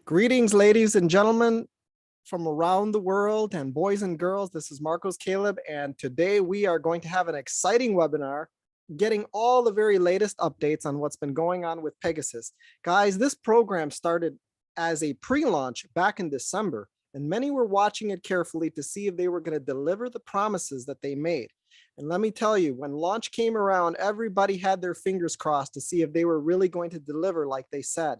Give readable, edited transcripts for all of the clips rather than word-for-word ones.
Greetings, ladies and gentlemen from around the world and boys and girls. This is Marcos Caleb, and today we are going to have an exciting webinar getting all the very latest updates on what's been going on with Pegasus. Guys, this program started as a pre-launch back in December, and many were watching it carefully to see if they were going to deliver the promises that they made. And let me tell you, when launch came around, everybody had their fingers crossed to see if they were really going to deliver like they said.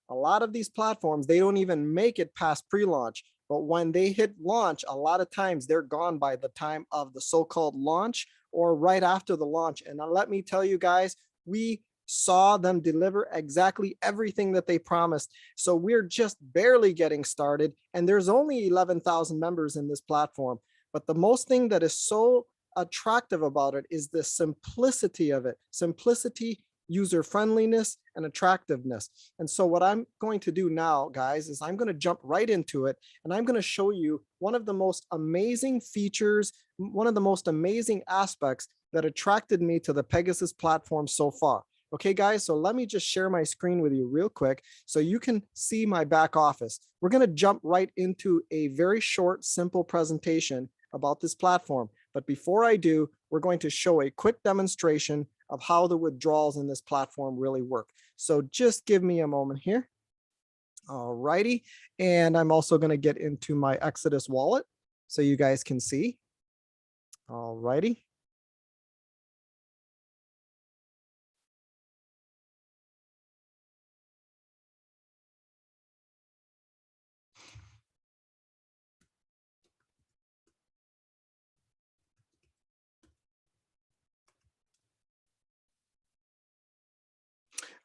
A lot of these platforms, they don't even make it past pre-launch, but when they hit launch, a lot of times they're gone by the time of the so-called launch or right after the launch. And let me tell you guys, we saw them deliver exactly everything that they promised. So we're just barely getting started, and there's only 11,000 members in this platform. But the most thing that is so attractive about it is the simplicity of it. Simplicity, user friendliness, and attractiveness. And so what I'm going to do now, guys, is I'm going to jump right into it, and I'm going to show you one of the most amazing features, one of the most amazing aspects that attracted me to the Pegasus platform so far. Okay, guys, so let me just share my screen with you real quick so you can see my back office. We're going to jump right into a very short, simple presentation about this platform. But before I do, we're going to show a quick demonstration of how the withdrawals in this platform really work. So just give me a moment here. All righty. And I'm also going to get into my Exodus wallet so you guys can see. All righty.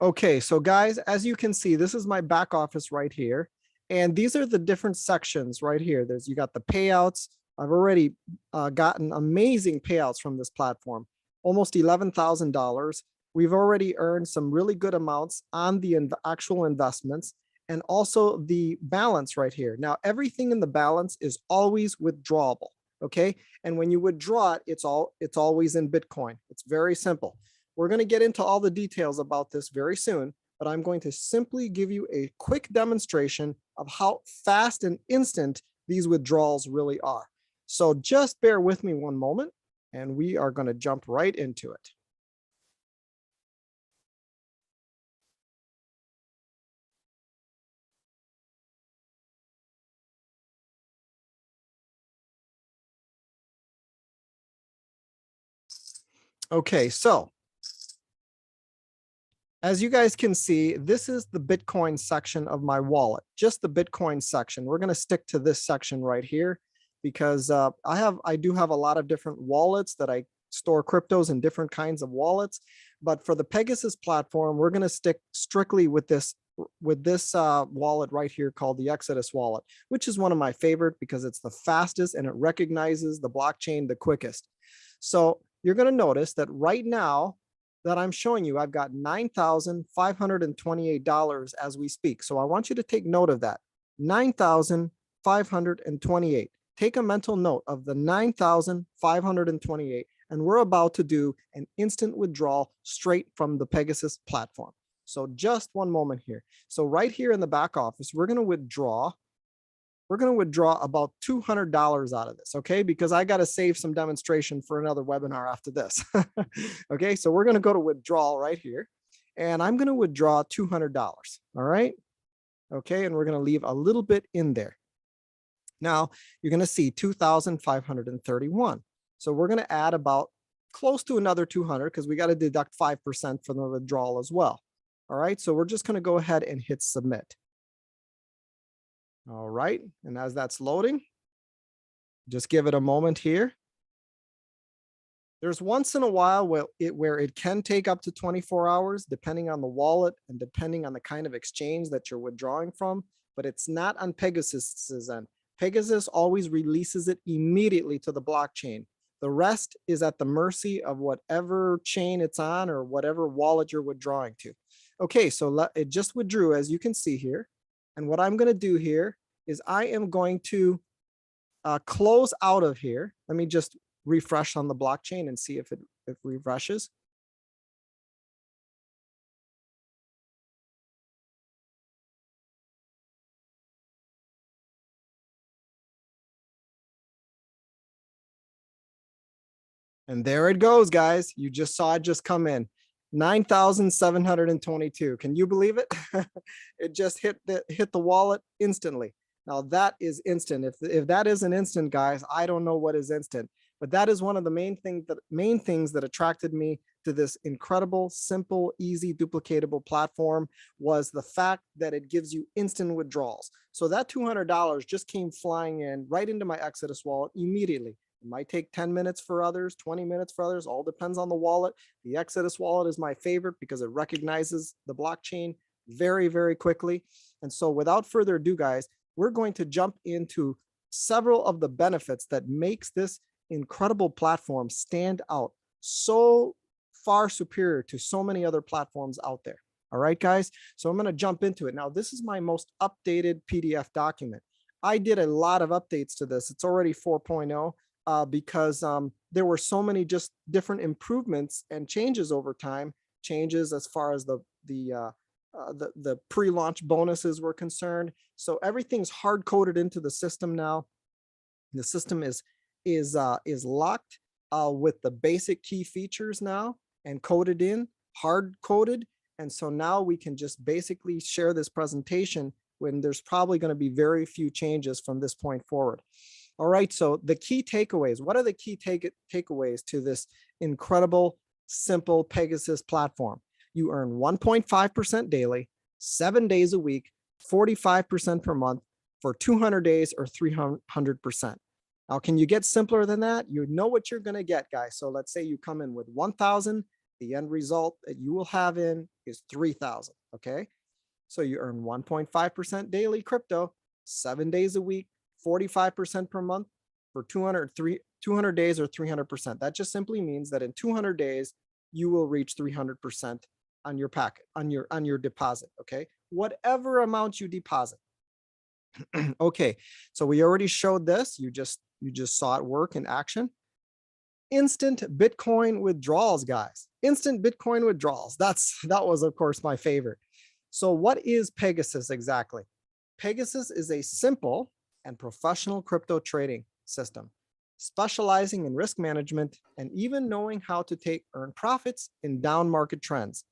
Okay, so guys, as you can see, this is my back office right here. And these are the different sections right here. You got the payouts. I've already gotten amazing payouts from this platform, almost $11,000. We've already earned some really good amounts on the actual investments and also the balance right here. Now, everything in the balance is always withdrawable, okay? And when you withdraw it, it's always in Bitcoin. It's very simple. We're going to get into all the details about this very soon, but I'm going to simply give you a quick demonstration of how fast and instant these withdrawals really are. So just bear with me one moment, and we are going to jump right into it. Okay, so as you guys can see, this is the Bitcoin section of my wallet, just the Bitcoin section. We're going to stick to this section right here because I do have a lot of different wallets that I store cryptos in different kinds of wallets. But for the Pegasus platform, we're going to stick strictly with this wallet right here called the Exodus wallet, which is one of my favorite because it's the fastest and it recognizes the blockchain the quickest. So you're going to notice that right now, that I'm showing you, I've got $9,528 as we speak. So I want you to take note of that. 9,528. Take a mental note of the 9,528, and we're about to do an instant withdrawal straight from the Pegasus platform. So just one moment here. So right here in the back office, we're going to withdraw about $200 out of this, okay? Because I got to save some demonstration for another webinar after this. Okay, so we're going to go to withdrawal right here, and I'm going to withdraw $200, all right? Okay, and we're going to leave a little bit in there. Now, you're going to see 2,531. So we're going to add about close to another 200 because we got to deduct 5% from the withdrawal as well. All right, so we're just going to go ahead and hit submit. All right, and as that's loading, just give it a moment here. There's once in a while where it can take up to 24 hours, depending on the wallet and depending on the kind of exchange that you're withdrawing from, but it's not on Pegasus's end. Pegasus always releases it immediately to the blockchain. The rest is at the mercy of whatever chain it's on or whatever wallet you're withdrawing to. Okay, so it just withdrew, as you can see here. And what I'm going to do here is I am going to close out of here. Let me just refresh on the blockchain and see if it refreshes. And there it goes, guys. You just saw it just come in. 9,722. Can you believe it? It just hit the wallet instantly. Now that is instant. If that isn't instant, guys, I don't know what is instant. But that is one of the main things that attracted me to this incredible, simple, easy, duplicatable platform was the fact that it gives you instant withdrawals. So that $200 just came flying in right into my Exodus wallet immediately. It might take 10 minutes for others, 20 minutes for others, all depends on the wallet. The Exodus wallet is my favorite because it recognizes the blockchain very, very quickly. And so without further ado, guys, we're going to jump into several of the benefits that makes this incredible platform stand out so far superior to so many other platforms out there. All right, guys. So I'm going to jump into it. Now, this is my most updated PDF document. I did a lot of updates to this. It's already 4.0 because there were so many just different improvements and changes over time. Changes as far as the pre-launch bonuses were concerned. So everything's hard coded into the system now. The system is locked with the basic key features now and coded in, hard coded. And so now we can just basically share this presentation when there's probably going to be very few changes from this point forward. All right, so the key takeaways. What are the key takeaways to this incredible, simple Pegasus platform? You earn 1.5% daily, 7 days a week, 45% per month for 200 days or 300%. Now, can you get simpler than that? You know what you're going to get, guys. So let's say you come in with 1,000. The end result that you will have in is 3,000. Okay. So you earn 1.5% daily crypto, 7 days a week, 45% per month for 200 days or 300%. That just simply means that in 200 days, you will reach 300% on your packet, on your deposit. Okay. Whatever amount you deposit. Okay. So we already showed this. You just saw it work in action. Instant Bitcoin withdrawals, guys. Instant Bitcoin withdrawals. That was, of course, my favorite. So what is Pegasus exactly? Pegasus is a simple and professional crypto trading system, specializing in risk management and even knowing how to earn profits in down market trends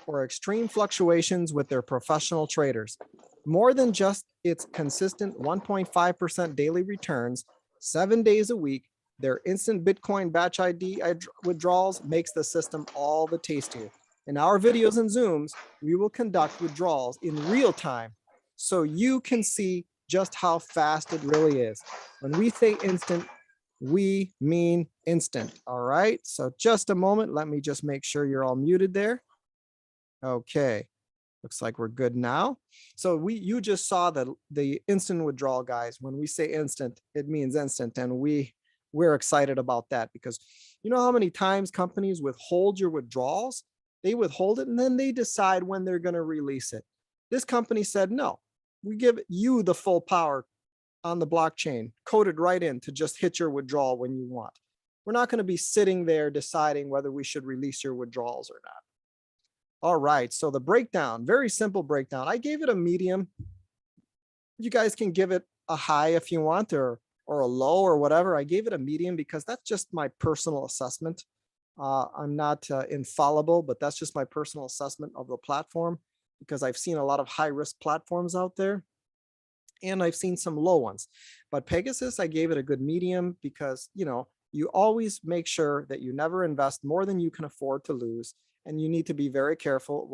or extreme fluctuations with their professional traders. More than just its consistent 1.5% daily returns, 7 days a week, their instant Bitcoin batch ID withdrawals makes the system all the tastier. In our videos and Zooms, we will conduct withdrawals in real time so you can see just how fast it really is. When we say instant, we mean instant. All right. So just a moment. Let me just make sure you're all muted there. Okay. Looks like we're good now. So you just saw the instant withdrawal, guys. When we say instant, it means instant. And we're excited about that because you know how many times companies withhold your withdrawals? They withhold it and then they decide when they're going to release it. This company said, no, we give you the full power on the blockchain, coded right in to just hit your withdrawal when you want. We're not going to be sitting there deciding whether we should release your withdrawals or not. All right, so the breakdown, very simple breakdown. I gave it a medium. You guys can give it a high if you want, or a low or whatever. I gave it a medium because that's just my personal assessment. I'm not infallible, but that's just my personal assessment of the platform because I've seen a lot of high risk platforms out there and I've seen some low ones. But Pegasus, I gave it a good medium because, you know, you always make sure that you never invest more than you can afford to lose. And you need to be very careful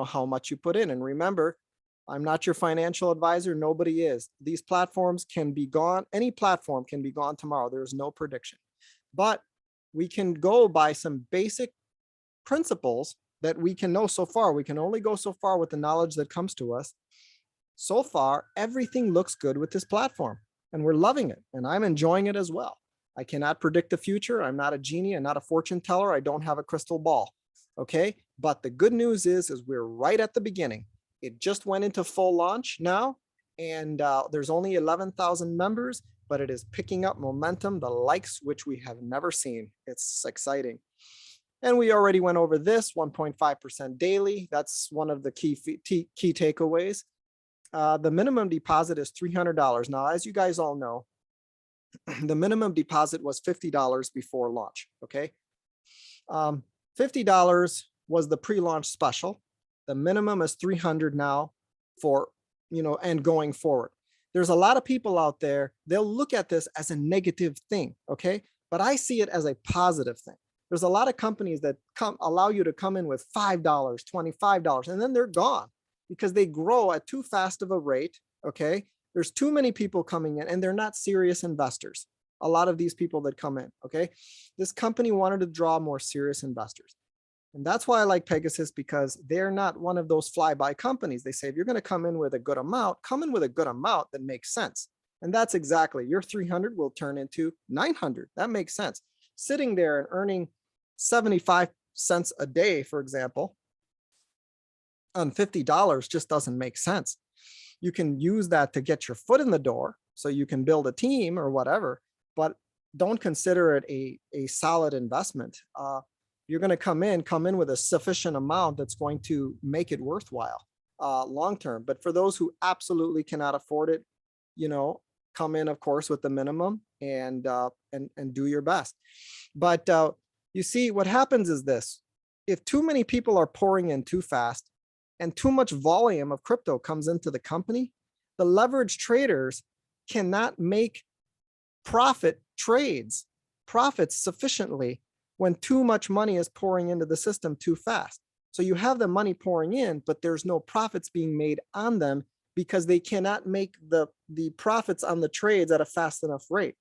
how much you put in. And remember, I'm not your financial advisor. Nobody is. These platforms can be gone. Any platform can be gone tomorrow. There's no prediction. But we can go by some basic principles that we can know so far. We can only go so far with the knowledge that comes to us. So far, everything looks good with this platform and we're loving it. And I'm enjoying it as well. I cannot predict the future. I'm not a genie. I'm not a fortune teller. I don't have a crystal ball. Okay. But the good news is we're right at the beginning. It just went into full launch now. And there's only 11,000 members, but it is picking up momentum, the likes which we have never seen. It's exciting. And we already went over this 1.5% daily. That's one of the key takeaways. The minimum deposit is $300. Now, as you guys all know, The minimum deposit was $50 before launch. Okay. $50 was the pre-launch special. The minimum is $300 now for, and going forward. There's a lot of people out there, they'll look at this as a negative thing, okay? But I see it as a positive thing. There's a lot of companies that allow you to come in with $5, $25, and then they're gone because they grow at too fast of a rate, okay? There's too many people coming in and they're not serious investors. A lot of these people that come in, okay? This company wanted to draw more serious investors. And that's why I like Pegasus, because they're not one of those fly-by companies. They say, if you're going to come in with a good amount, come in with a good amount that makes sense. And that's exactly, your 300 will turn into 900. That makes sense. Sitting there and earning 75 cents a day, for example, on $50 just doesn't make sense. You can use that to get your foot in the door so you can build a team or whatever, but don't consider it a solid investment. You're going to come in with a sufficient amount that's going to make it worthwhile long term. But for those who absolutely cannot afford it, come in, of course, with the minimum and do your best. But you see, what happens is this: if too many people are pouring in too fast and too much volume of crypto comes into the company, the leveraged traders cannot make profits sufficiently when too much money is pouring into the system too fast. So you have the money pouring in, but there's no profits being made on them because they cannot make the profits on the trades at a fast enough rate.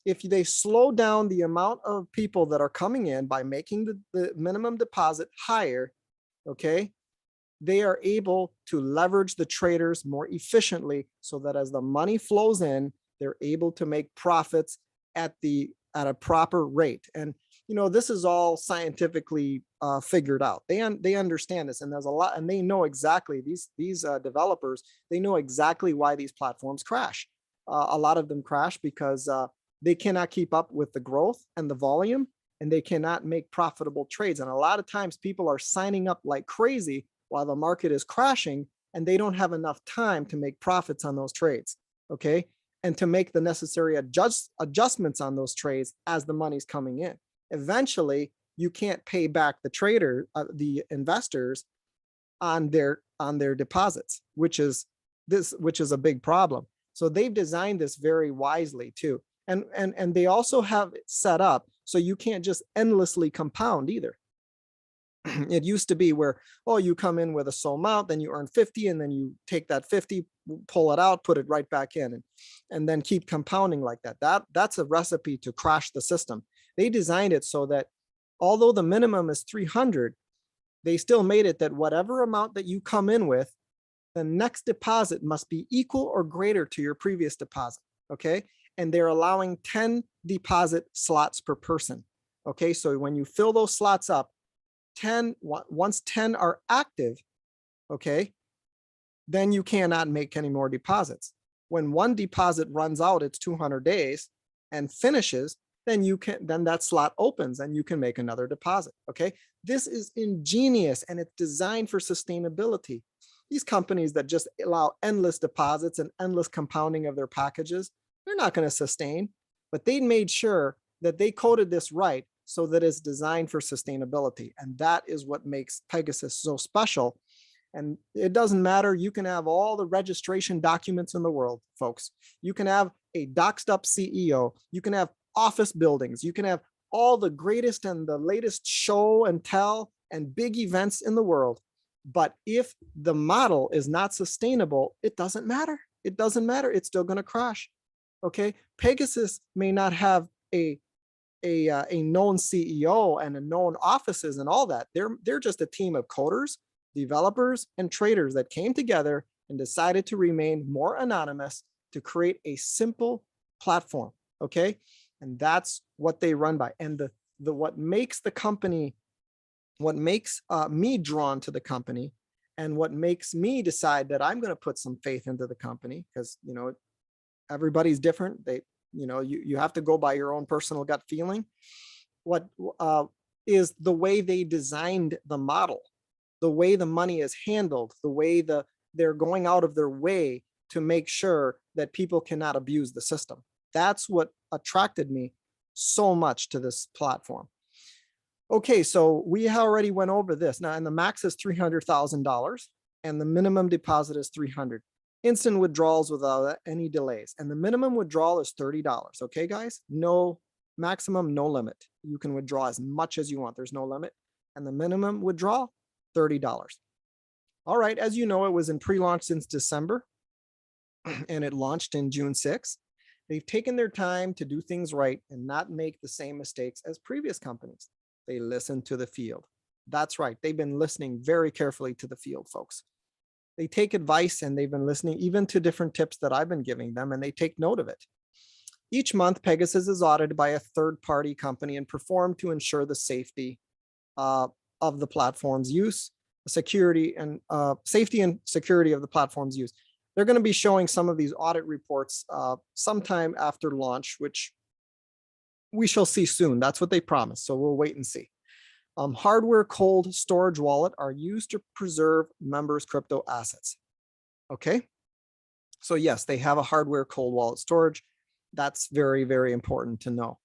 If they slow down the amount of people that are coming in by making the minimum deposit higher, okay, they are able to leverage the traders more efficiently so that as the money flows in, they're able to make profits at a proper rate. And this is all scientifically figured out. They understand this, and there's a lot, and they know exactly, these developers, they know exactly why these platforms crash. A lot of them crash because they cannot keep up with the growth and the volume, and they cannot make profitable trades. And a lot of times people are signing up like crazy while the market is crashing, and they don't have enough time to make profits on those trades, okay? And to make the necessary adjustments on those trades as the money's coming in. Eventually, you can't pay back the investors on their deposits, which is a big problem. So they've designed this very wisely too. And they also have it set up so you can't just endlessly compound either. It used to be where, you come in with a sole amount, then you earn 50, and then you take that 50, pull it out, put it right back in, and then keep compounding like that. That's a recipe to crash the system. They designed it so that although the minimum is 300, they still made it that whatever amount that you come in with, the next deposit must be equal or greater to your previous deposit, okay? And they're allowing 10 deposit slots per person, okay? So when you fill those slots up, once 10 are active, okay, then you cannot make any more deposits. When one deposit runs out, it's 200 days and finishes, then that slot opens and you can make another deposit, okay? This is ingenious and it's designed for sustainability. These companies that just allow endless deposits and endless compounding of their packages, they're not going to sustain, but they made sure that they coded this right so that it's designed for sustainability. And that is what makes Pegasus so special. And it doesn't matter. You can have all the registration documents in the world, folks. You can have a doxed up CEO. You can have office buildings. You can have all the greatest and the latest show and tell and big events in the world. But if the model is not sustainable, it doesn't matter. It doesn't matter. It's still going to crash. Okay. Pegasus may not have a known CEO and a known offices and all that. They're just a team of coders, developers, and traders that came together and decided to remain more anonymous to create a simple platform. Okay. And that's what they run by. And what makes the company, what makes me drawn to the company, and what makes me decide that I'm going to put some faith into the company, because everybody's different. You have to go by your own personal gut feeling. What is the way they designed the model, the way the money is handled, the way they're going out of their way to make sure that people cannot abuse the system. That's what attracted me so much to this platform. Okay, so we already went over this now, and the max is $300,000 and the minimum deposit is $300. Instant withdrawals without any delays, and the minimum withdrawal is $30. Okay, guys, no maximum, no limit. You can withdraw as much as you want. There's no limit, and the minimum withdrawal $30. All right, as you know, it was in pre-launch since December, and it launched in June 6th. They've taken their time to do things right and not make the same mistakes as previous companies. They listen to the field. That's right. They've been listening very carefully to the field, folks. They take advice, and they've been listening even to different tips that I've been giving them, and they take note of it. Each month, Pegasus is audited by a third-party company and performed to ensure the safety of the platform's use, security and safety and security of the platform's use. They're going to be showing some of these audit reports sometime after launch, which we shall see soon. That's what they promised. So we'll wait and see. Hardware cold storage wallet are used to preserve members' crypto assets. Okay. So yes, they have a hardware cold wallet storage. That's very, very important to know.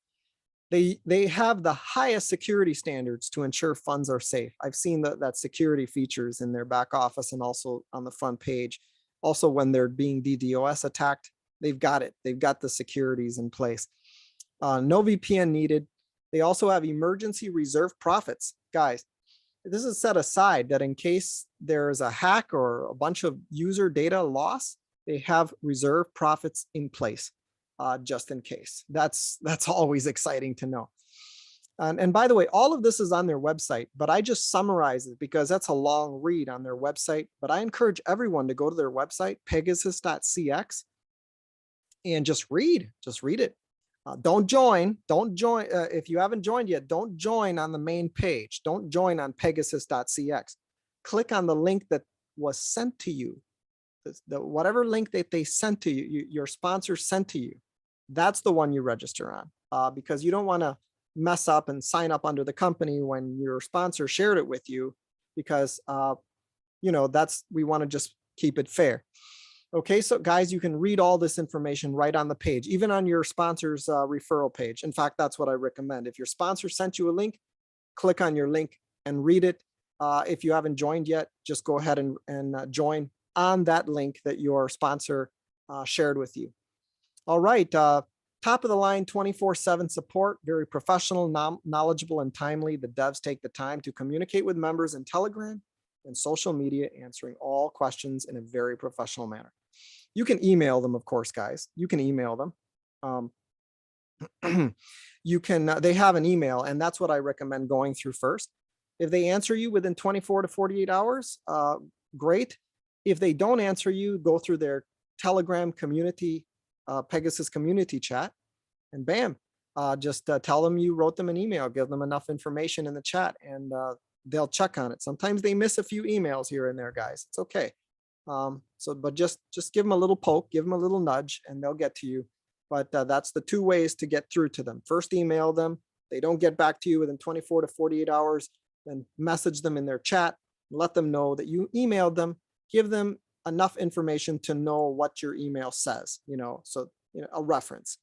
They have the highest security standards to ensure funds are safe. I've seen that security features in their back office and also on the front page. Also, when they're being DDoS attacked, they've got it. They've got the securities in place. No VPN needed. They also have emergency reserve profits. Guys, this is set aside that in case there's a hack or a bunch of user data loss, they have reserve profits in place just in case. That's always exciting to know. And by the way, all of this is on their website, but I just summarize it because that's a long read on their website. But I encourage everyone to go to their website, pegasus.cx, and just read it. Don't join. If you haven't joined yet, don't join on the main page. Don't join on pegasus.cx. Click on the link that was sent to you. Whatever link that they sent to you, your sponsor sent to you. That's the one you register on because you don't want to mess up and sign up under the company when your sponsor shared it with you because, we want to just keep it fair. Okay, so guys, you can read all this information right on the page, even on your sponsor's referral page. In fact, that's what I recommend. If your sponsor sent you a link, click on your link and read it. If you haven't joined yet, just go ahead and join on that link that your sponsor shared with you. All right, top of the line 24/7 support, very professional, knowledgeable, and timely. The devs take the time to communicate with members in Telegram and social media, answering all questions in a very professional manner. You can email them, of course, guys. You can email them. They have an email, and that's what I recommend going through first. If they answer you within 24 to 48 hours, great. If they don't answer you, go through their Telegram community, Pegasus community chat, and bam, just tell them you wrote them an email, give them enough information in the chat, and they'll check on it. Sometimes they miss a few emails here and there, guys. It's okay. But just give them a little poke, give them a little nudge, and they'll get to you. But that's the two ways to get through to them. First, email them. They don't get back to you within 24 to 48 hours, then message them in their chat, let them know that you emailed them, give them enough information to know what your email says, a reference.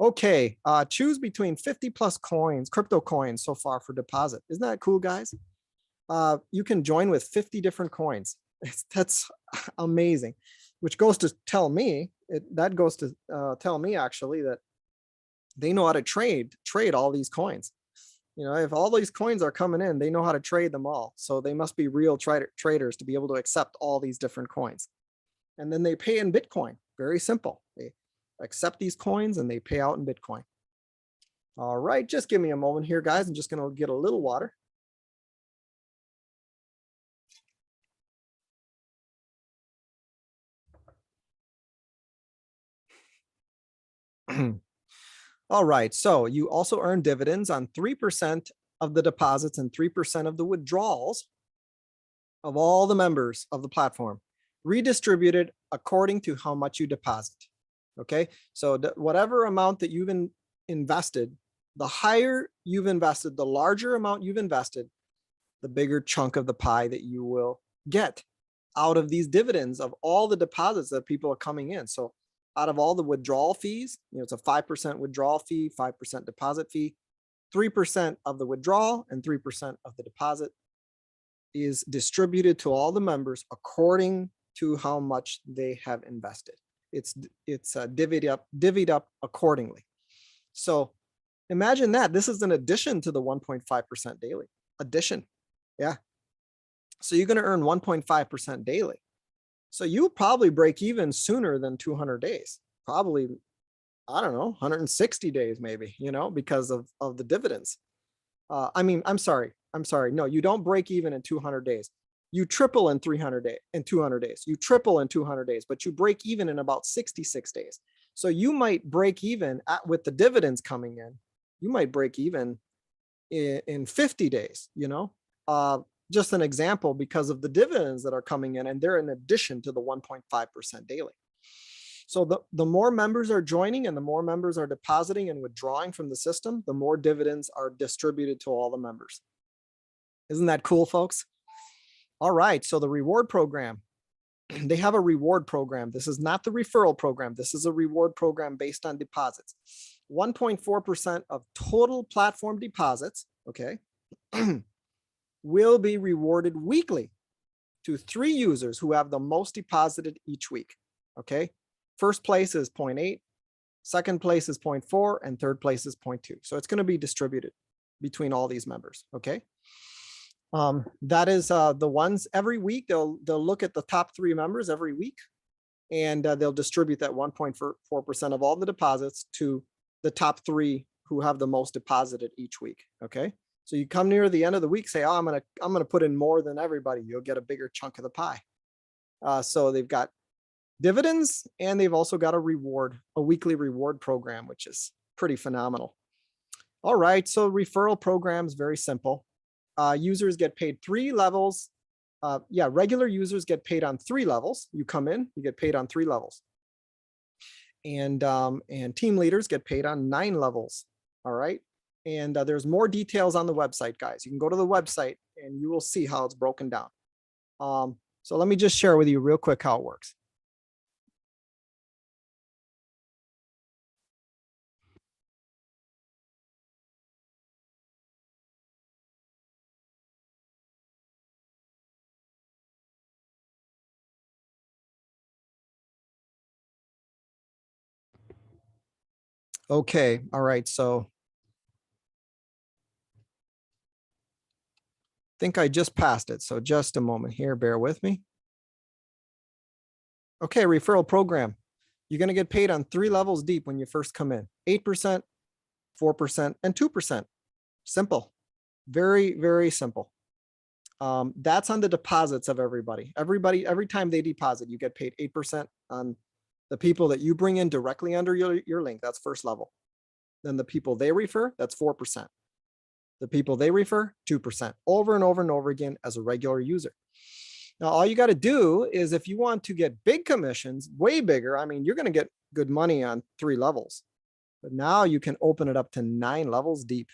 Okay, choose between 50 plus coins, crypto coins so far for deposit. Isn't that cool, guys? You can join with 50 different coins. That's amazing, which goes to tell me, actually that they know how to trade all these coins. If all these coins are coming in, they know how to trade them all. So they must be real traders to be able to accept all these different coins. And then they pay in Bitcoin. Very simple. They accept these coins and they pay out in Bitcoin. All right, just give me a moment here, guys. I'm just going to get a little water. All right, so you also earn dividends on 3% of the deposits and 3% of the withdrawals of all the members of the platform, redistributed according to how much you deposit. Okay, so whatever amount that you've invested, the higher you've invested, the larger amount you've invested, the bigger chunk of the pie that you will get out of these dividends of all the deposits that people are coming in. So out of all the withdrawal fees, it's a 5% withdrawal fee, 5% deposit fee, 3% of the withdrawal and 3% of the deposit is distributed to all the members according to how much they have invested. It's divvied up accordingly. So imagine that this is an addition to the 1.5% daily addition. Yeah. So you're going to earn 1.5% daily. So you'll probably break even sooner than 200 days, probably, I don't know, 160 days, maybe, because of the dividends. I'm sorry. No, you don't break even in 200 days. You triple in 200 days. You triple in 200 days, but you break even in about 66 days. So you might break even with the dividends coming in. You might break even in 50 days, just an example because of the dividends that are coming in, and they're in addition to the 1.5% daily. So the more members are joining and the more members are depositing and withdrawing from the system, the more dividends are distributed to all the members. Isn't that cool, folks? All right, so the reward program, they have a reward program. This is not the referral program. This is a reward program based on deposits. 1.4% of total platform deposits, okay, will be rewarded weekly to 3 users who have the most deposited each week, okay? First place is 0.8, second place is 0.4, and third place is 0.2. So it's going to be distributed between all these members, okay? That is the ones every week. They'll look at the top 3 members every week, and they'll distribute that 1.4% of all the deposits to the top 3 who have the most deposited each week, okay? So you come near the end of the week, say, oh, I'm gonna put in more than everybody. You'll get a bigger chunk of the pie. So they've got dividends, and they've also got a weekly reward program, which is pretty phenomenal. All right, so referral program is very simple. Users get paid 3 levels. Regular users get paid on 3 levels. You come in, you get paid on 3 levels. And team leaders get paid on 9 levels. All right. And there's more details on the website, guys. You can go to the website and you will see how it's broken down. So let me just share with you real quick how it works. Okay. All right. So I think I just passed it. So just a moment here. Bear with me. Okay. Referral program. You're going to get paid on 3 levels deep when you first come in: 8%, 4%, and 2%. Simple. Very, very simple. That's on the deposits of everybody. Every time they deposit, you get paid 8% on the people that you bring in directly under your link. That's first level. Then the people they refer, that's 4%. The people they refer, 2%, over and over and over again as a regular user. Now, all you got to do is, if you want to get big commissions, way bigger, I mean, you're going to get good money on 3 levels, but now you can open it up to 9 levels deep.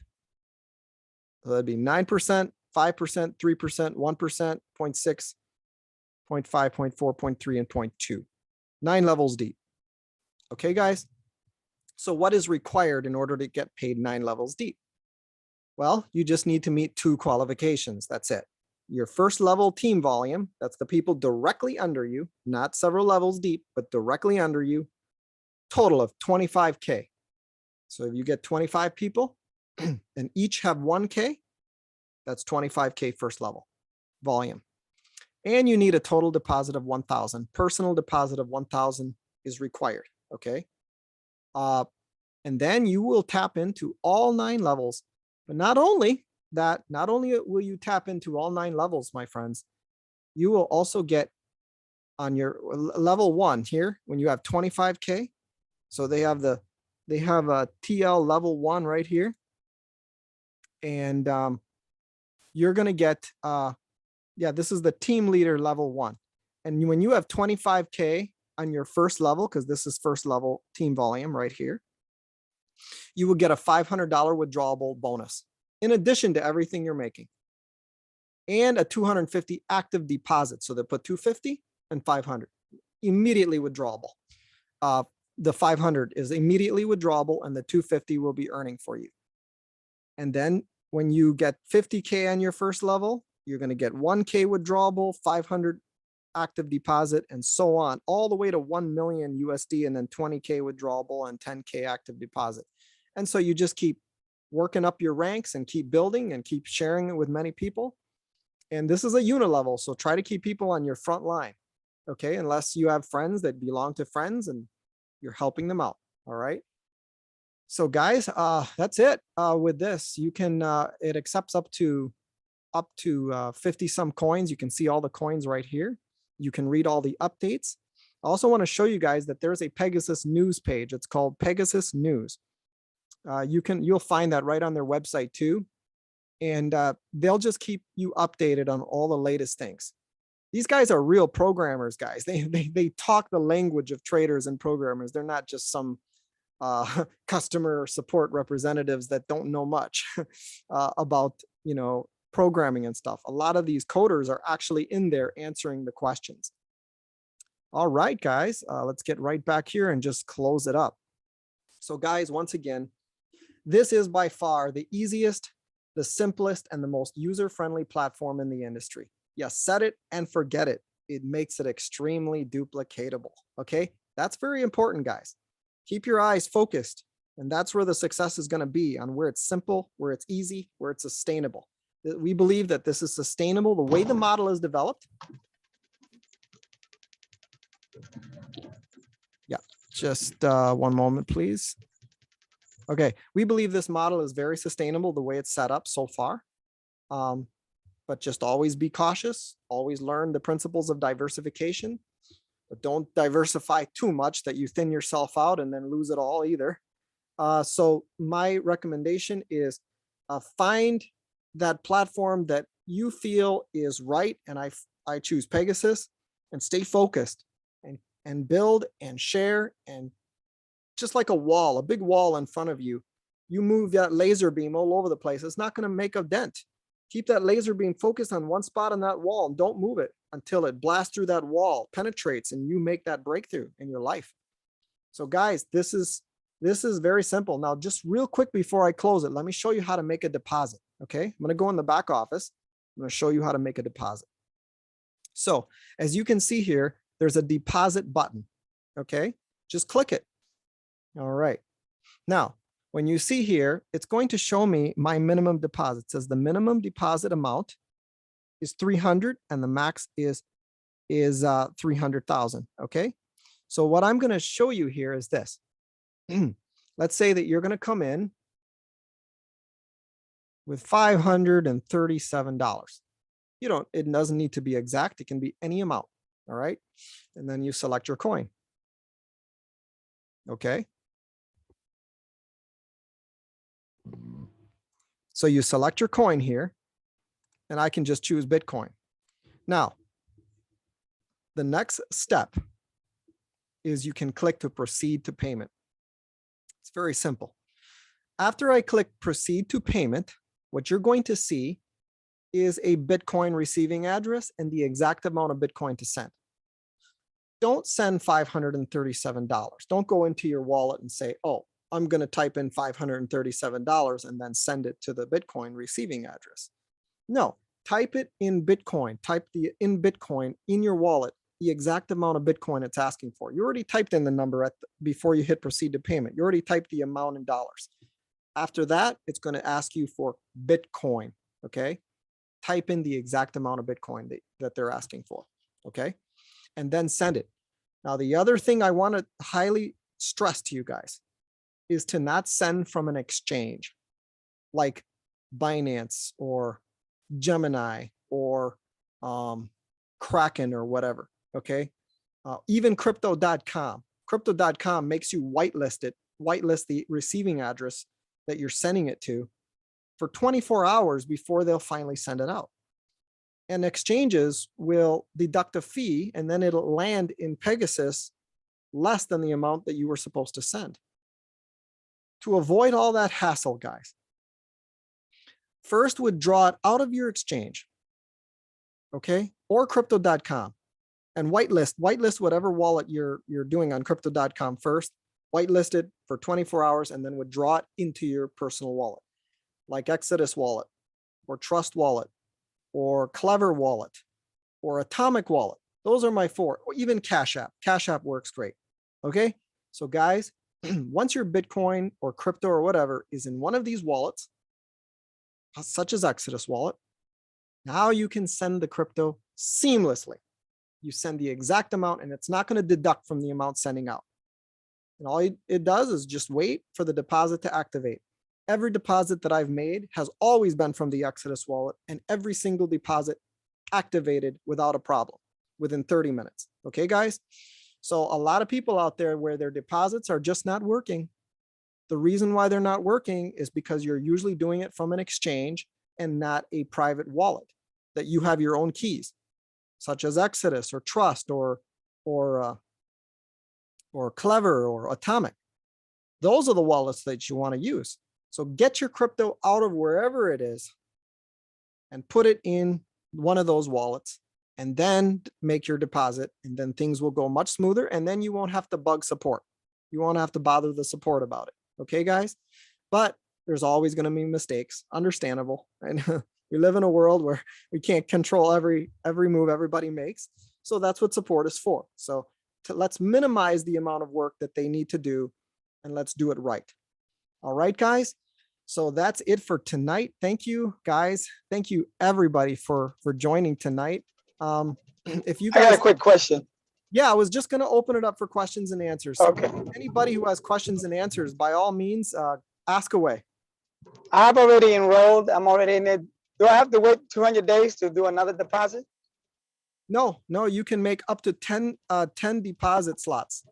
So that'd be 9%, 5%, 3%, 1%, 0.6, 0.5, 0.4, 0.3, and 0.2. 9 levels deep. Okay, guys? So what is required in order to get paid 9 levels deep? Well, you just need to meet 2 qualifications. That's it. Your first level team volume, that's the people directly under you, not several levels deep, but directly under you, total of 25K. So if you get 25 people and each have 1K, that's 25K first level volume. And you need a total deposit of 1,000. Personal deposit of 1,000 is required, okay? And then you will tap into all 9 levels. But not only will you tap into all 9 levels, my friends, you will also get on your level 1 here, when you have 25K. So they have a TL level 1 right here. And you're going to get, this is the team leader level 1. And when you have 25K on your first level, because this is first level team volume right here, you will get a $500 withdrawable bonus in addition to everything you're making, and a 250 active deposit. So they put 250 and 500 immediately withdrawable. the 500 is immediately withdrawable and the 250 will be earning for you. And then when you get 50K on your first level, you're going to get 1K withdrawable, 500 active deposit, and so on, all the way to 1 million USD, and then 20K withdrawable and 10K active deposit. And so you just keep working up your ranks and keep building and keep sharing it with many people. And this is a unit level, so try to keep people on your front line, okay? Unless you have friends that belong to friends and you're helping them out, all right? So guys, that's it with this. You can, it accepts up to 50 some coins. You can see all the coins right here. You can read all the updates. I also want to show you guys that there's a Pegasus news page. It's called Pegasus News. You'll find that right on their website too. And they'll just keep you updated on all the latest things. These guys are real programmers, guys. They talk the language of traders and programmers. They're not just some customer support representatives that don't know much about, programming and stuff. A lot of these coders are actually in there answering the questions. All right, guys, let's get right back here and just close it up. So guys, once again, this is by far the easiest, the simplest, and the most user-friendly platform in the industry. Yes, set it and forget it. It makes it extremely duplicatable. Okay, that's very important, guys. Keep your eyes focused, and that's where the success is going to be, on where it's simple, where it's easy, where it's sustainable. We believe that this is sustainable the way the model is developed. Yeah, just one moment, please. Okay, we believe this model is very sustainable the way it's set up so far. But just always be cautious, always learn the principles of diversification, but don't diversify too much that you thin yourself out and then lose it all either. So my recommendation is find that platform that you feel is right, and I choose Pegasus, and stay focused and build and share, and just like a wall, a big wall in front of you, you move that laser beam all over the place. It's not going to make a dent. Keep that laser beam focused on one spot on that wall and don't move it until it blasts through that wall, penetrates, and you make that breakthrough in your life. So guys, this is very simple. Now, just real quick before I close it, let me show you how to make a deposit. Okay, I'm going to go in the back office. I'm going to show you how to make a deposit. So as you can see here, there's a deposit button. Okay, just click it. All right. Now, when you see here, it's going to show me my minimum deposit. It says the minimum deposit amount is 300 and the max is 300,000. Okay. So what I'm going to show you here is this. Let's say that you're going to come in with $537. It doesn't need to be exact. It can be any amount. All right. And then you select your coin. Okay. So you select your coin here, and I can just choose Bitcoin. Now, the next step is you can click to proceed to payment. It's very simple. After I click proceed to payment, what you're going to see is a Bitcoin receiving address and the exact amount of Bitcoin to send. Don't send $537. Don't go into your wallet and say, oh, I'm going to type in $537 and then send it to the Bitcoin receiving address. No, type it in Bitcoin. Type in Bitcoin in your wallet, the exact amount of Bitcoin it's asking for. You already typed in the number before you hit proceed to payment. You already typed the amount in dollars. After that, it's going to ask you for Bitcoin. Okay, type in the exact amount of Bitcoin that they're asking for. Okay, and then send it. Now, the other thing I want to highly stress to you guys is to not send from an exchange like Binance or Gemini or Kraken or whatever. Okay. Even crypto.com. Crypto.com makes you whitelist the receiving address that you're sending it to for 24 hours before they'll finally send it out. And exchanges will deduct a fee, and then it'll land in Pegasus less than the amount that you were supposed to send. To avoid all that hassle, guys, first withdraw it out of your exchange, okay, or crypto.com, and whitelist whatever wallet you're doing on crypto.com first, whitelisted for 24 hours, and then withdraw it into your personal wallet, like Exodus Wallet or Trust Wallet or Clever Wallet or Atomic Wallet. Those are my 4, or even Cash App. Cash App works great. Okay. So guys, once your Bitcoin or crypto or whatever is in one of these wallets, such as Exodus Wallet, now you can send the crypto seamlessly. You send the exact amount and it's not going to deduct from the amount sending out. And all it does is just wait for the deposit to activate. Every deposit that I've made has always been from the Exodus wallet, and every single deposit activated without a problem within 30 minutes. Okay, guys? So a lot of people out there where their deposits are just not working. The reason why they're not working is because you're usually doing it from an exchange and not a private wallet that you have your own keys, such as Exodus or Trust or Clever or Atomic. Those are the wallets that you want to use. So get your crypto out of wherever it is and put it in one of those wallets, and then make your deposit, and then things will go much smoother, and then you won't have to bug support. You won't have to bother the support about it. Okay, guys? But there's always going to be mistakes, understandable. And we live in a world where we can't control every move everybody makes. So that's what support is for. So let's minimize the amount of work that they need to do, and let's do it right. All right, guys. So that's it for tonight. Thank you, guys. Thank you, everybody, for joining tonight. If you guys, I got a quick question. Yeah, I was just going to open it up for questions and answers. So Okay. anybody who has questions and answers, by all means, ask away. I've already enrolled. I'm already in it. Do I have to wait 200 days to do another deposit? No, you can make up to 10 deposit slots.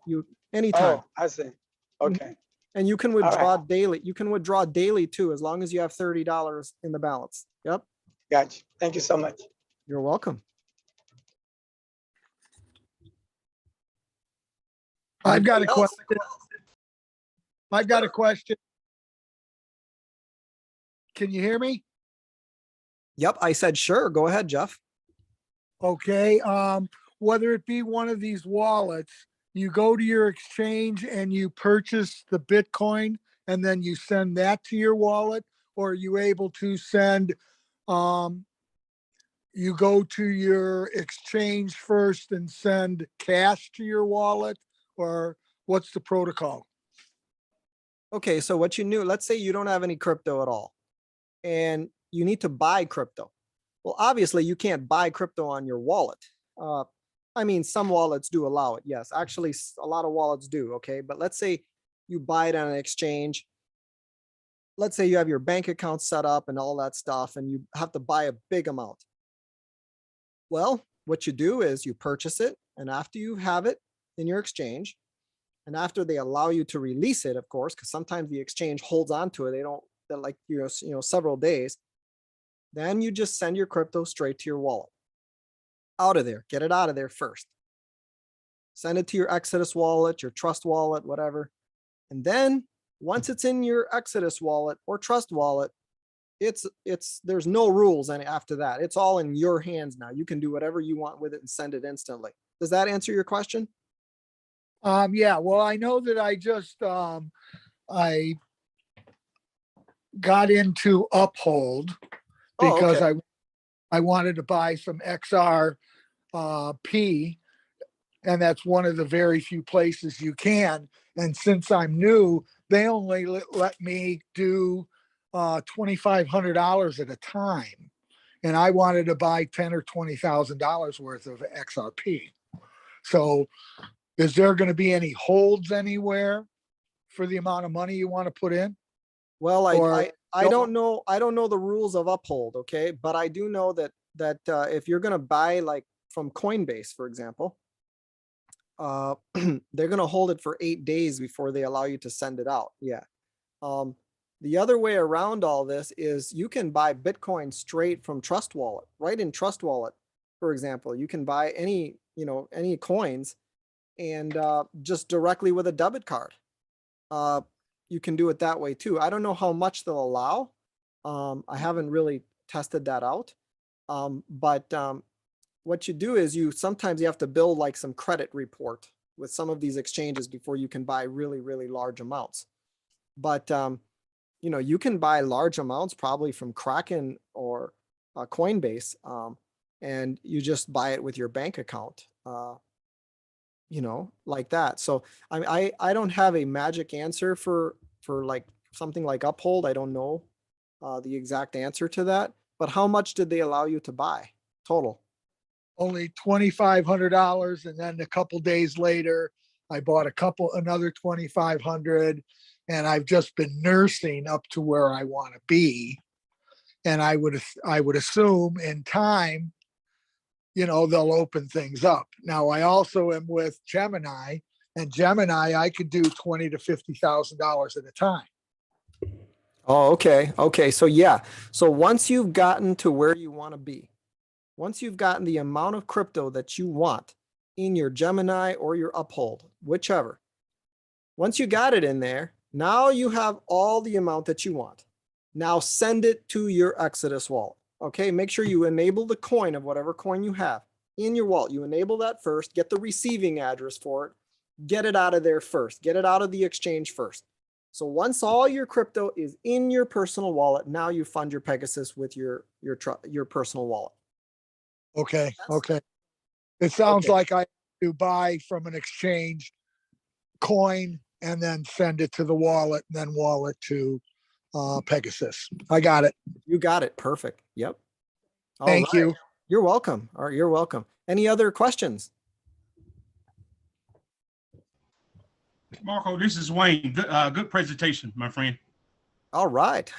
Anytime. Oh, I see. Okay. And you can withdraw right. daily. You can withdraw daily too, as long as you have $30 in the balance. Yep. Gotcha. Thank you so much. You're welcome. I've got a question. I've got a question. Can you hear me? Yep, I said sure. Go ahead, Jeff. Okay. Whether it be one of these wallets, you go to your exchange and you purchase the Bitcoin and then you send that to your wallet, or are you able to send, you go to your exchange first and send cash to your wallet, or what's the protocol? Okay, so what you knew, let's say you don't have any crypto at all and you need to buy crypto. Well, obviously you can't buy crypto on your wallet. I mean, some wallets do allow it. Yes, actually a lot of wallets do. Okay. But let's say you buy it on an exchange. Let's say you have your bank account set up and all that stuff, and you have to buy a big amount. Well, what you do is you purchase it, and after you have it in your exchange, and after they allow you to release it, of course, because sometimes the exchange holds on to it, they're like, several days, then you just send your crypto straight to your wallet. Out of there, get it out of there first. Send it to your Exodus wallet, your Trust wallet, whatever. And then once it's in your Exodus wallet or Trust wallet, there's no rules after that. It's all in your hands now. You can do whatever you want with it and send it instantly. Does that answer your question? Yeah, well, I know that I just, I got into Uphold because okay. I wanted to buy some XRP, and that's one of the very few places you can. And since I'm new, they only let me do $2,500 at a time, and I wanted to buy $10,000 or $20,000 worth of XRP. So, is there going to be any holds anywhere for the amount of money you want to put in? Well, I don't know. I don't know the rules of Uphold. Okay. But I do know that if you're going to buy like from Coinbase, for example, they're going to hold it for 8 days before they allow you to send it out. Yeah. The other way around all this is you can buy Bitcoin straight from Trust Wallet, right in Trust Wallet. For example, you can buy any coins and just directly with a debit card. You can do it that way too. I don't know how much they'll allow. I haven't really tested that out. But what you do is sometimes you have to build like some credit report with some of these exchanges before you can buy really, really large amounts. But, you know, you can buy large amounts probably from Kraken or Coinbase, and you just buy it with your bank account, you know, like that. So I don't have a magic answer for like something like Uphold. I don't know the exact answer to that. But how much did they allow you to buy total? Only $2,500, and then a couple days later, I bought another 2,500, and I've just been nursing up to where I want to be. And I would assume in time, you know, they'll open things up. Now, I also am with Gemini, and Gemini, I could do $20,000 to $50,000 at a time. Oh, okay. Okay. So yeah. So once you've gotten to where you want to be, once you've gotten the amount of crypto that you want in your Gemini or your Uphold, whichever, once you got it in there, now you have all the amount that you want. Now send it to your Exodus wallet. Okay. Make sure you enable the coin of whatever coin you have in your wallet. You enable that first, get the receiving address for it, get it out of there first, get it out of the exchange first. So once all your crypto is in your personal wallet, now you fund your Pegasus with your personal wallet. Okay. Okay. It sounds Okay. like I have to buy from an exchange coin and then send it to the wallet, and then wallet to Pegasus. I got it. You got it. Perfect. Yep. All Thank right. you. You're welcome. All right, you're welcome. Any other questions? Marco, this is Wayne. Good presentation, my friend. All right.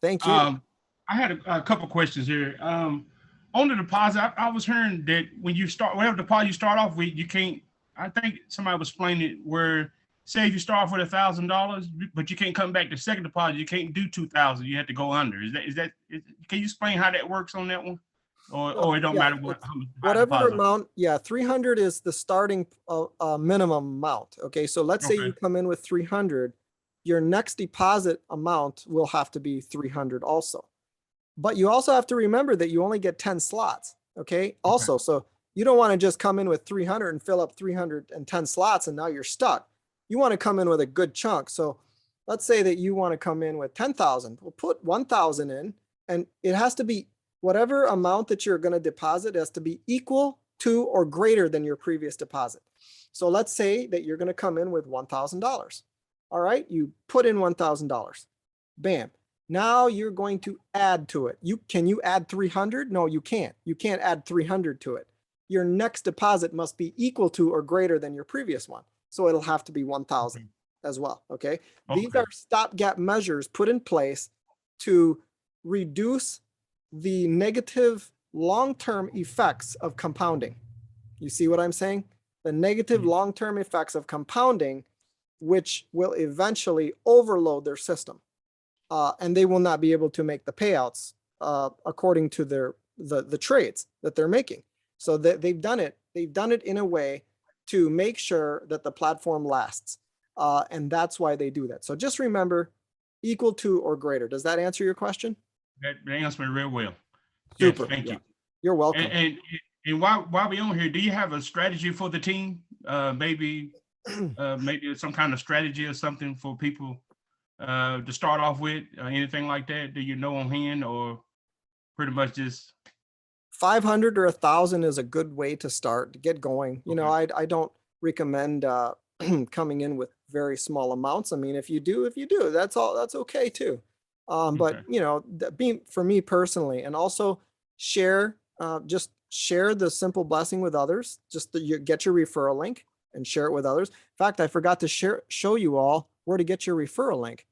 Thank you. I had a couple questions here. On the deposit, I was hearing that when you start, whatever deposit you start off with, you can't, I think somebody was explaining it where, say if you start off with $1,000, but you can't come back to second deposit, you can't do 2,000, you have to go under. Can you explain how that works on that one? Or it don't Yeah, matter what, whatever deposit. amount. Yeah, 300 is the starting minimum amount. Okay, so let's say you come in with 300, your next deposit amount will have to be 300 also. But you also have to remember that you only get 10 slots. Okay, also, so you don't want to just come in with 300 and fill up 310 slots and now you're stuck. You want to come in with a good chunk. So let's say that you want to come in with 10,000. We'll put 1,000 in, and it has to be whatever amount that you're going to deposit has to be equal to or greater than your previous deposit. So let's say that you're going to come in with $1,000. All right, you put in $1,000. Bam. Now you're going to add to it. Can you add 300? No, you can't. You can't add 300 to it. Your next deposit must be equal to or greater than your previous one. So it'll have to be 1,000 as well. Okay. These are stopgap measures put in place to reduce the negative long-term effects of compounding. You see what I'm saying? The negative long-term effects of compounding, which will eventually overload their system. And they will not be able to make the payouts according to the trades that they're making. So they've done it in a way to make sure that the platform lasts. And that's why they do that. So just remember, equal to or greater. Does that answer your question? That answered me real well. Super. Yes, thank you. You're welcome. And while we on here, do you have a strategy for the team? Maybe some kind of strategy or something for people to start off with, anything like that? Do you know on hand, or pretty much just 500 or 1,000 is a good way to start to get going. You know, I don't recommend coming in with very small amounts. I mean, if you do, that's okay too. But you know, for me personally, and also just share the simple blessing with others. Just you get your referral link and share it with others. In fact, I forgot to show you all where to get your referral link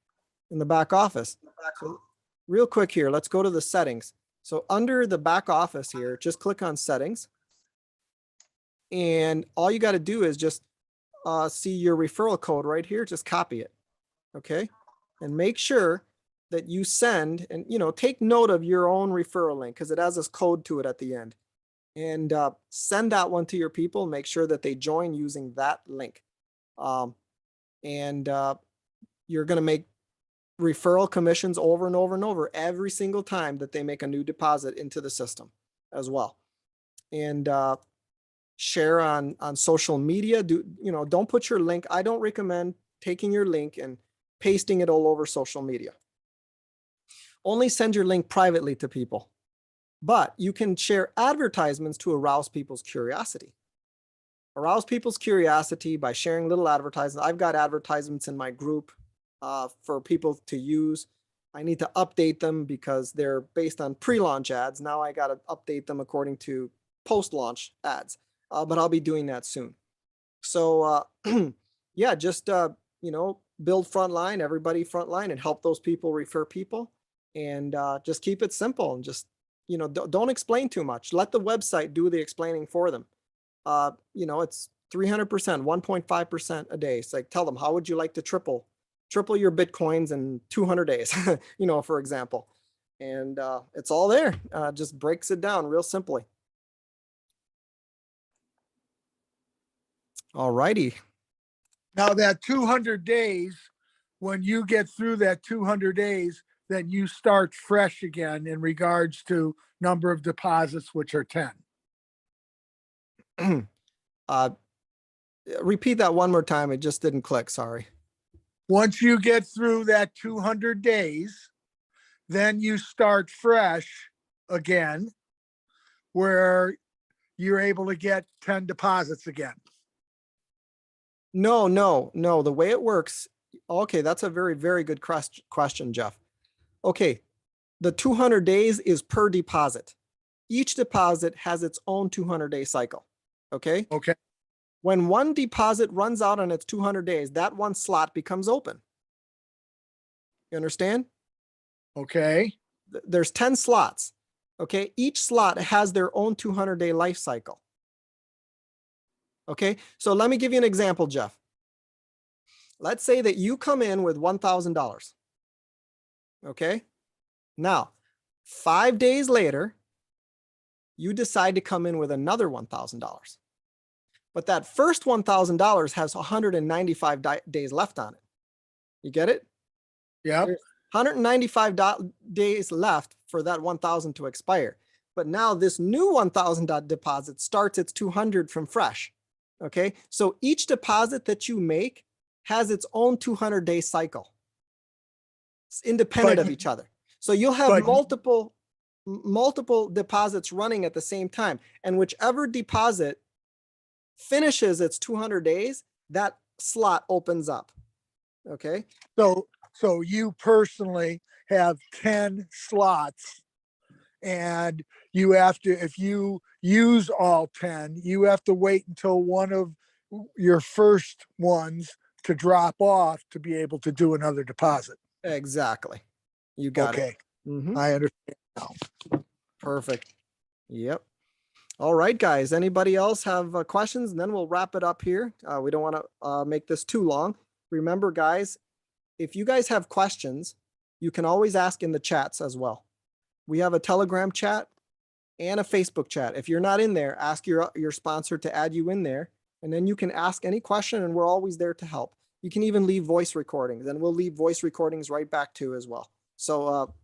in the back office. So real quick here, let's go to the settings. So under the back office here, just click on settings. And all you got to do is just see your referral code right here. Just copy it. Okay. And make sure that you send, and you know, take note of your own referral link because it has this code to it at the end. And send that one to your people. Make sure that they join using that link. You're going to make referral commissions over and over and over every single time that they make a new deposit into the system as well. And share on social media. Don't put your link. I don't recommend taking your link and pasting it all over social media. Only send your link privately to people. But you can share advertisements to arouse people's curiosity. Arouse people's curiosity by sharing little advertisements. I've got advertisements in my group for people to use. I need to update them because they're based on pre-launch ads. Now I got to update them according to post-launch ads, but I'll be doing that soon. So yeah, just build frontline, everybody frontline, and help those people refer people, and just keep it simple and just don't explain too much. Let the website do the explaining for them. It's 300%, 1.5% a day. It's like, tell them, how would you like to triple your Bitcoins in 200 days, for example. And it's all there. Just breaks it down real simply. All righty. Now that 200 days, when you get through that 200 days, then you start fresh again in regards to number of deposits, which are 10. Repeat that one more time. It just didn't click. Sorry. Once you get through that 200 days, then you start fresh again, where you're able to get 10 deposits again. No. The way it works. Okay, that's a very, very good question, Jeff. Okay, the 200 days is per deposit. Each deposit has its own 200-day cycle. Okay. Okay. When one deposit runs out on its 200 days, that one slot becomes open. You understand? Okay. There's 10 slots. Okay. Each slot has their own 200-day life cycle. Okay. So let me give you an example, Jeff. Let's say that you come in with $1,000. Okay. Now, 5 days later, you decide to come in with another $1,000. But that first $1,000 has 195 days left on it. You get it? Yeah. 195 days left for that 1,000 to expire. But now this new 1,000 deposit starts its 200 from fresh. Okay. So each deposit that you make has its own 200-day cycle. It's independent of each other. So you'll have multiple deposits running at the same time. And whichever deposit finishes its 200 days, that slot opens up. Okay. So you personally have 10 slots, and you have to, if you use all 10, you have to wait until one of your first ones to drop off to be able to do another deposit. Exactly. You got it. Mm-hmm. I understand now. Perfect. Yep. All right, guys. Anybody else have questions? And then we'll wrap it up here. We don't want to make this too long. Remember, guys, if you guys have questions, you can always ask in the chats as well. We have a Telegram chat and a Facebook chat. If you're not in there, ask your sponsor to add you in there, and then you can ask any question, and we're always there to help. You can even leave voice recordings, and we'll leave voice recordings right back to as well. So,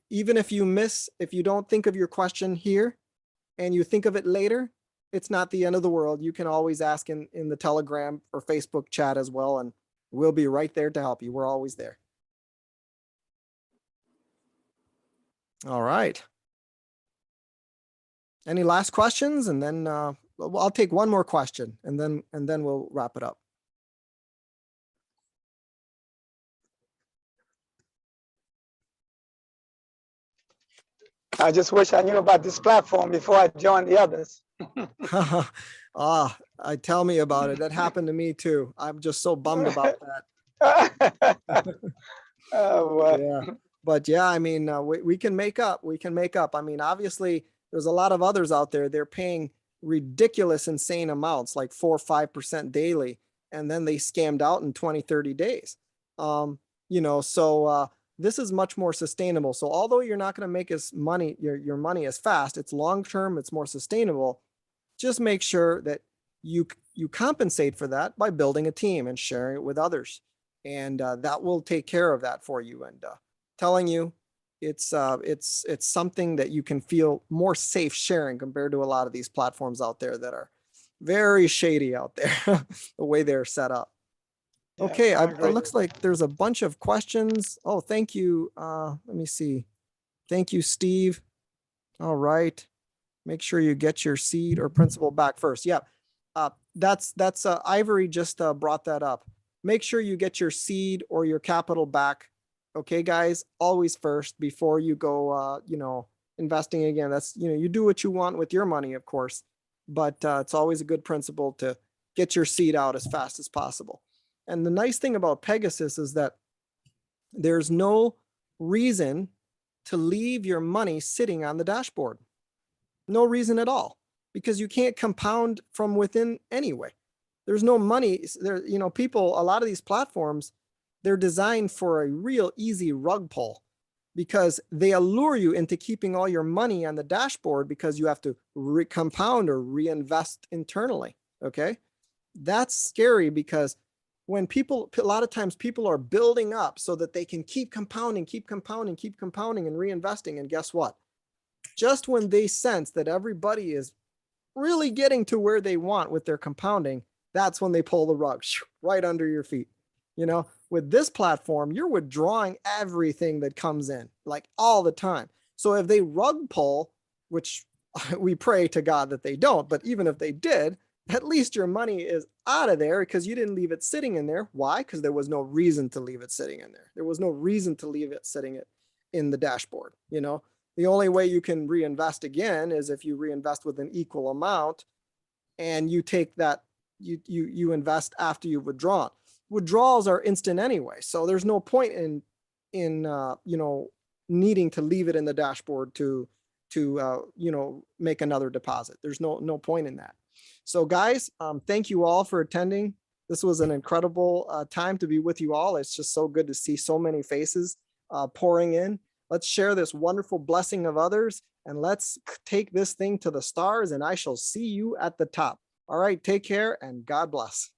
even if you don't think of your question here and you think of it later, it's not the end of the world. You can always ask in the Telegram or Facebook chat as well, and we'll be right there to help you. We're always there. All right. Any last questions? And then I'll take one more question, and then we'll wrap it up. I just wish I knew about this platform before I joined the others. Tell me about it. That happened to me too. I'm just so bummed about that. Oh, well. Yeah. But yeah, I mean, we can make up. We can make up. I mean, obviously, there's a lot of others out there. They're paying ridiculous, insane amounts, like 4 or 5% daily, and then they scammed out in 20, 30 days. So this is much more sustainable. So although you're not going to make your money as fast, it's long term, it's more sustainable. Just make sure that you compensate for that by building a team and sharing it with others, and that will take care of that for you. And telling you, it's something that you can feel more safe sharing compared to a lot of these platforms out there that are very shady out there, the way they're set up. Yeah, Okay, I it agree. looks like there's a bunch of questions. Oh, thank you. Let me see. Thank you, Steve. All right. Make sure you get your seed or principal back first. Yeah, that's Ivory just brought that up. Make sure you get your seed or your capital back. Okay, guys, always first before you go, investing again. That's, you do what you want with your money, of course, but it's always a good principle to get your seed out as fast as possible. And the nice thing about Pegasus is that there's no reason to leave your money sitting on the dashboard. No reason at all, because you can't compound from within anyway. There's no money there. People, a lot of these platforms, they're designed for a real easy rug pull because they allure you into keeping all your money on the dashboard because you have to compound or reinvest internally. Okay. That's scary because when a lot of times people are building up so that they can keep compounding, and reinvesting. And guess what? Just when they sense that everybody is really getting to where they want with their compounding, that's when they pull the rug right under your feet. With this platform, you're withdrawing everything that comes in, like all the time. So if they rug pull, which we pray to God that they don't, but even if they did, at least your money is out of there because you didn't leave it sitting in there. Why? Because there was no reason to leave it sitting in there. There was no reason to leave it sitting in the dashboard. The only way you can reinvest again is if you reinvest with an equal amount and you take that, you invest after you've withdrawn. Withdrawals are instant anyway. So there's no point in needing to leave it in the dashboard to make another deposit. There's no point in that. So guys, thank you all for attending. This was an incredible time to be with you all. It's just so good to see so many faces pouring in. Let's share this wonderful blessing of others and let's take this thing to the stars, and I shall see you at the top. All right, take care and God bless.